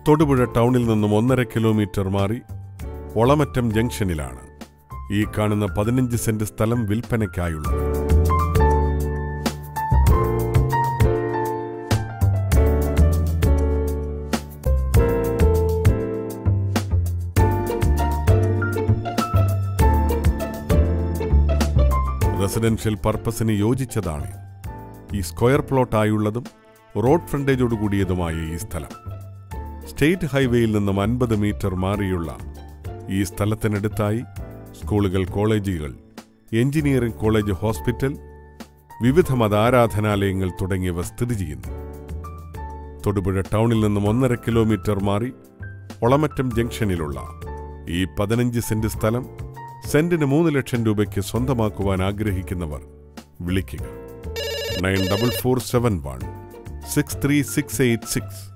തൊടുപുഴ ടൗണിൽ നിന്നും 1.5 കിലോമീറ്റർ മാറി ഒളമറ്റം ജംഗ്ഷനിലാണ് ഈ കാണുന്ന 15 സെന്റ് സ്ഥലം വിൽപ്പനയ്ക്കായുള്ളത്. റെസിഡൻഷ്യൽ പർപ്പസിന് യോജിച്ചതാണ് ഈ സ്ക്വയർ പ്ലോട്ടായുള്ളതും റോഡ് ഫ്രണ്ടേജോടുകൂടിയതുമായ ഈ സ്ഥലം. സ്റ്റേറ്റ് ഹൈവേയിൽ നിന്നും 50 മീറ്റർ മാറിയുള്ള ഈ സ്ഥലത്തിനടുത്തായി സ്കൂളുകൾ, കോളേജുകൾ, എഞ്ചിനീയറിംഗ് കോളേജ്, ഹോസ്പിറ്റൽ, വിവിധ മതാരാധനാലയങ്ങൾ തുടങ്ങിയവ സ്ഥിതി ചെയ്യുന്നു. തൊടുപുഴ ടൗണിൽ നിന്നും 1.5 കിലോമീറ്റർ മാറി ഒളമറ്റം ജംഗ്ഷനിലുള്ള ഈ 15 സെന്റ് സ്ഥലം സെന്റിന് 3 ലക്ഷം രൂപയ്ക്ക് സ്വന്തമാക്കുവാൻ ആഗ്രഹിക്കുന്നവർ വിളിക്കുക 9447163686.